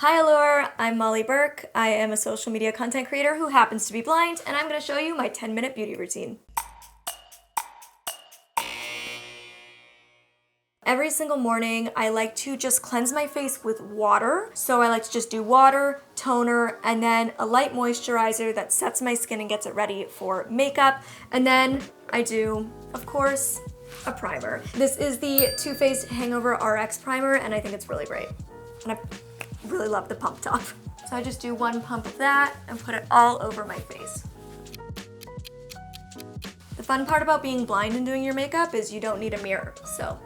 Hi Allure, I'm Molly Burke. I am a social media content creator who happens to be blind, and I'm going to show you my 10-minute beauty routine. Every single morning, I like to just cleanse my face with water. So I like to just do water, toner, and then a light moisturizer that sets my skin and gets it ready for makeup. And then I do, of course, a primer. This is the Too Faced Hangover RX primer, and I think it's really great. And I really love the pump top. So I just do one pump of that and put it all over my face. The fun part about being blind and doing your makeup is you don't need a mirror, so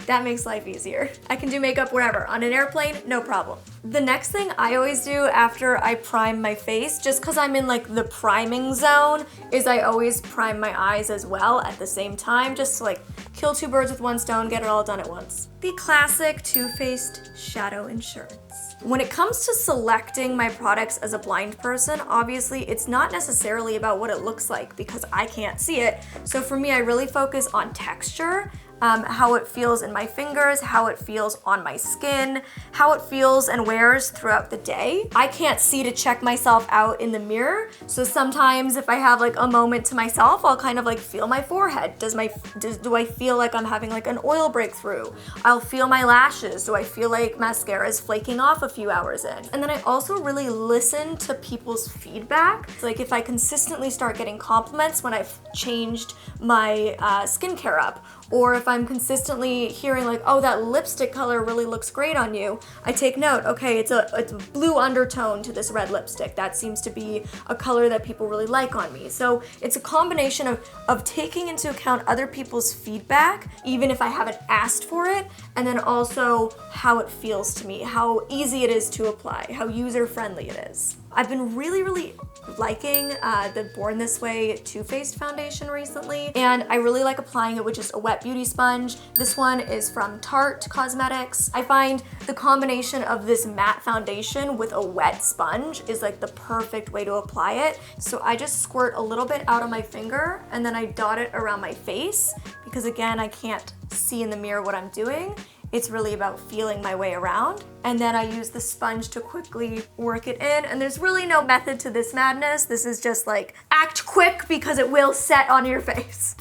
that makes life easier. I can do makeup wherever. On an airplane, no problem. The next thing I always do after I prime my face, just because I'm in like the priming zone, is I always prime my eyes as well at the same time, just to like kill two birds with one stone, get it all done at once. The classic Too Faced Shadow Insurance. When it comes to selecting my products as a blind person, obviously it's not necessarily about what it looks like because I can't see it. So for me, I really focus on texture, how it feels in my fingers, how it feels on my skin, how it feels and wears throughout the day. I can't see to check myself out in the mirror, so sometimes if I have like a moment to myself, I'll kind of like feel my forehead. Do I feel like I'm having like an oil breakthrough? I'll feel my lashes. Do I feel like mascara is flaking off a few hours in? And then I also really listen to people's feedback. So like if I consistently start getting compliments when I've changed my skincare up, or if I'm consistently hearing like, oh, that lipstick color really looks great on you, I take note, okay, it's a blue undertone to this red lipstick. That seems to be a color that people really like on me. So it's a combination of taking into account other people's feedback, even if I haven't asked for it, and then also how it feels to me, how easy it is to apply, how user-friendly it is. I've been really liking the Born This Way Too Faced foundation recently, and I really like applying it with just a wet beauty sponge. This one is from Tarte Cosmetics. I find the combination of this matte foundation with a wet sponge is like the perfect way to apply it. So I just squirt a little bit out on my finger and then I dot it around my face because again, I can't see in the mirror what I'm doing. It's really about feeling my way around. And then I use the sponge to quickly work it in. And there's really no method to this madness. This is just like, act quick because it will set on your face.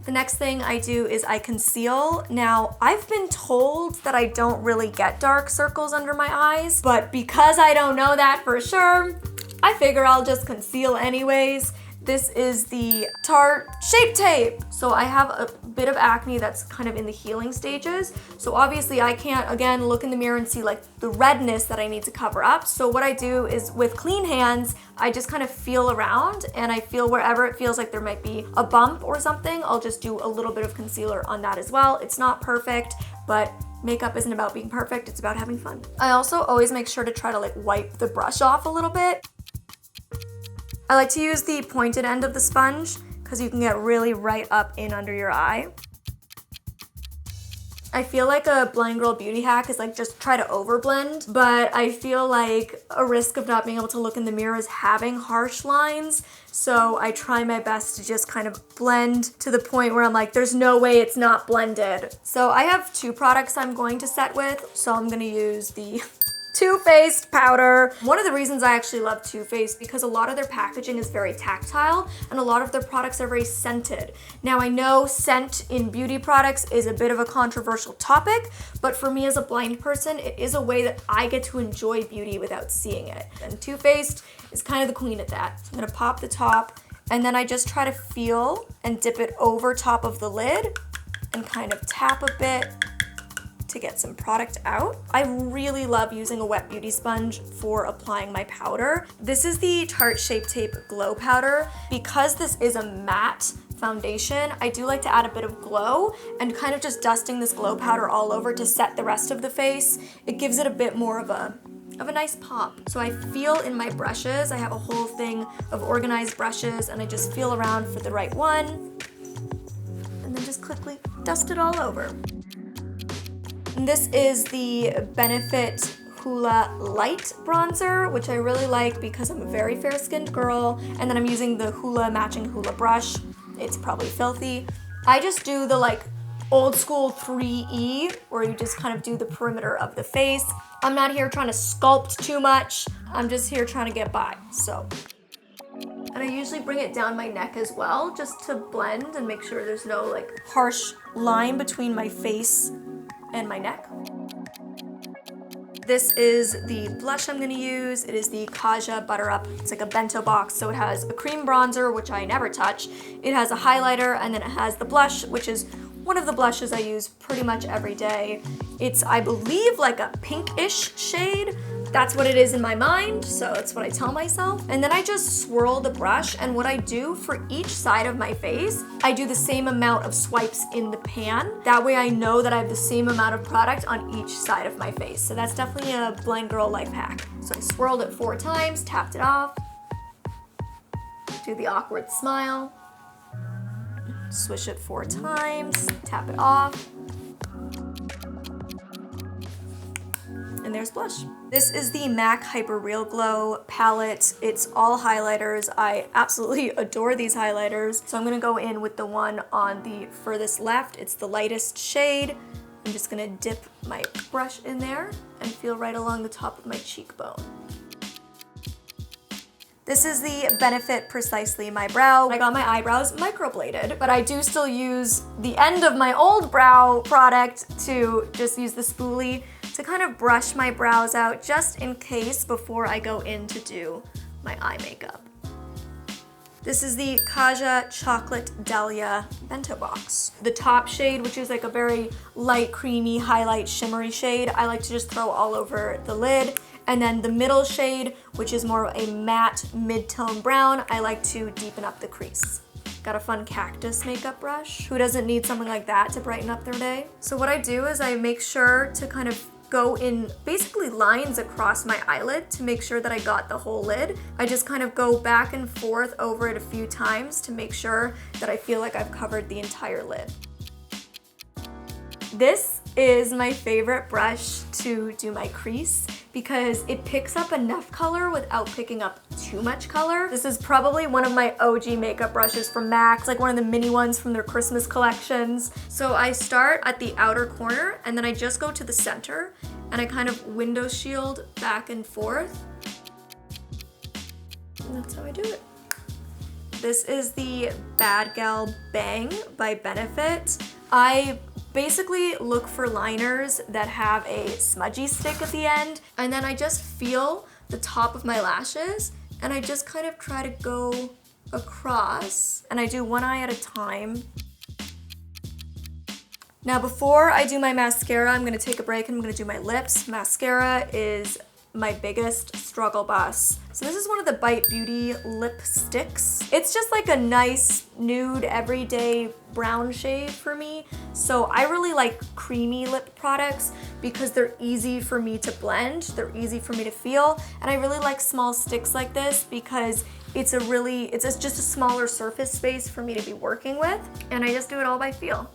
The next thing I do is I conceal. Now, I've been told that I don't really get dark circles under my eyes, but because I don't know that for sure, I figure I'll just conceal anyways. This is the Tarte Shape Tape. So I have a bit of acne that's kind of in the healing stages. So obviously I can't, again, look in the mirror and see like the redness that I need to cover up. So what I do is with clean hands, I just kind of feel around and I feel wherever it feels like there might be a bump or something, I'll just do a little bit of concealer on that as well. It's not perfect, but makeup isn't about being perfect, it's about having fun. I also always make sure to try to like wipe the brush off a little bit. I like to use the pointed end of the sponge because you can get really right up in under your eye. I feel like a blind girl beauty hack is like just try to overblend, but I feel like a risk of not being able to look in the mirror is having harsh lines. So I try my best to just kind of blend to the point where I'm like, there's no way it's not blended. So I have two products I'm going to set with. So I'm gonna use the Too Faced powder. One of the reasons I actually love Too Faced because a lot of their packaging is very tactile and a lot of their products are very scented. Now I know scent in beauty products is a bit of a controversial topic, but for me as a blind person, it is a way that I get to enjoy beauty without seeing it. And Too Faced is kind of the queen at that. So I'm gonna pop the top and then I just try to feel and dip it over top of the lid and kind of tap a bit to get some product out. I really love using a wet beauty sponge for applying my powder. This is the Tarte Shape Tape Glow Powder. Because this is a matte foundation, I do like to add a bit of glow and kind of just dusting this glow powder all over to set the rest of the face. It gives it a bit more of a nice pop. So I feel in my brushes, I have a whole thing of organized brushes and I just feel around for the right one and then just quickly dust it all over. And this is the Benefit Hoola Light Bronzer, which I really like because I'm a very fair-skinned girl. And then I'm using the Hoola matching Hoola brush. It's probably filthy. I just do the like old school 3E, where you just kind of do the perimeter of the face. I'm not here trying to sculpt too much. I'm just here trying to get by, so. And I usually bring it down my neck as well, just to blend and make sure there's no like harsh line between my face and my neck. This is the blush I'm gonna use. It is the Kaja Butter Up. It's like a bento box, so it has a cream bronzer, which I never touch. It has a highlighter, and then it has the blush, which is one of the blushes I use pretty much every day. It's, I believe, like a pinkish shade. That's what it is in my mind, so that's what I tell myself. And then I just swirl the brush, and what I do for each side of my face, I do the same amount of swipes in the pan. That way I know that I have the same amount of product on each side of my face. So that's definitely a blind girl life hack. So I swirled it 4 times, tapped it off, do the awkward smile, swish it 4 times, tap it off, and there's blush. This is the MAC Hyper Real Glow palette. It's all highlighters. I absolutely adore these highlighters. So I'm gonna go in with the one on the furthest left. It's the lightest shade. I'm just gonna dip my brush in there and feel right along the top of my cheekbone. This is the Benefit Precisely My Brow. I got my eyebrows microbladed, but I do still use the end of my old brow product to just use the spoolie to kind of brush my brows out just in case before I go in to do my eye makeup. This is the Kaja Chocolate Dahlia Bento Box. The top shade, which is like a very light, creamy, highlight, shimmery shade, I like to just throw all over the lid. And then the middle shade, which is more of a matte mid-tone brown, I like to deepen up the crease. Got a fun cactus makeup brush. Who doesn't need something like that to brighten up their day? So what I do is I make sure to kind of go in basically lines across my eyelid to make sure that I got the whole lid. I just kind of go back and forth over it a few times to make sure that I feel like I've covered the entire lid. This is my favorite brush to do my crease because it picks up enough color without picking up too much color. This is probably one of my OG makeup brushes from MAC, like one of the mini ones from their Christmas collections. So I start at the outer corner and then I just go to the center and I kind of window shield back and forth. And that's how I do it. This is the Bad Gal Bang by Benefit. I basically look for liners that have a smudgy stick at the end, and then I just feel the top of my lashes and I just kind of try to go across, and I do one eye at a time. Now before I do my mascara, I'm gonna take a break and I'm gonna do my lips. Mascara is my biggest struggle bus. So this is one of the Bite Beauty lipsticks. It's just like a nice nude everyday brown shade for me. So I really like creamy lip products because they're easy for me to blend, they're easy for me to feel, and I really like small sticks like this because it's just a smaller surface space for me to be working with, and I just do it all by feel.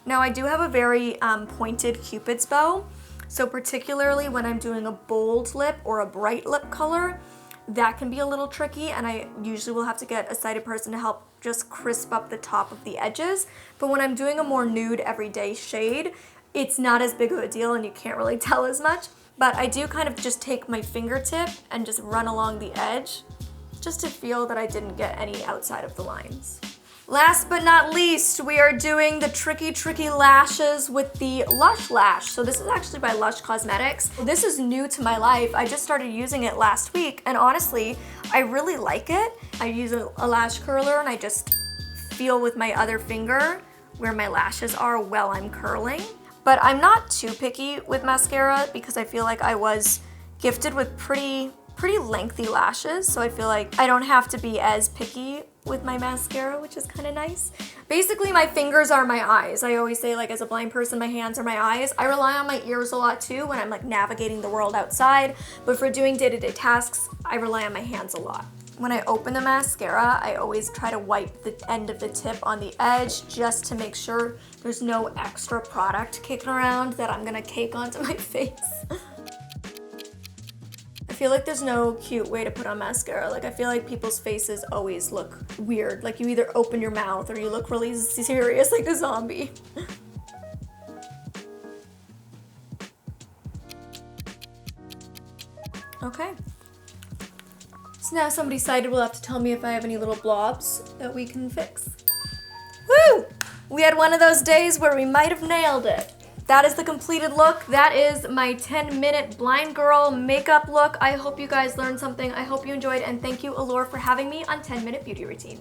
Now I do have a very pointed Cupid's bow. So particularly when I'm doing a bold lip or a bright lip color, that can be a little tricky, and I usually will have to get a sighted person to help just crisp up the top of the edges. But when I'm doing a more nude everyday shade, it's not as big of a deal and you can't really tell as much. But I do kind of just take my fingertip and just run along the edge just to feel that I didn't get any outside of the lines. Last but not least, we are doing the tricky lashes with the Lush Lash. So this is actually by Lush Cosmetics. This is new to my life. I just started using it last week, and honestly, I really like it. I use a lash curler and I just feel with my other finger where my lashes are while I'm curling. But I'm not too picky with mascara because I feel like I was gifted with pretty lengthy lashes, so I feel like I don't have to be as picky with my mascara, which is kind of nice. Basically, my fingers are my eyes. I always say, like, as a blind person, my hands are my eyes. I rely on my ears a lot too when I'm like navigating the world outside, but for doing day-to-day tasks, I rely on my hands a lot. When I open the mascara, I always try to wipe the end of the tip on the edge just to make sure there's no extra product kicking around that I'm gonna cake onto my face. I feel like there's no cute way to put on mascara. Like I feel like people's faces always look weird. Like you either open your mouth or you look really serious like a zombie. Okay. So now somebody cited will have to tell me if I have any little blobs that we can fix. Woo! We had one of those days where we might have nailed it. That is the completed look. That is my 10-minute blind girl makeup look. I hope you guys learned something. I hope you enjoyed, and thank you, Allure, for having me on 10-Minute Beauty Routine.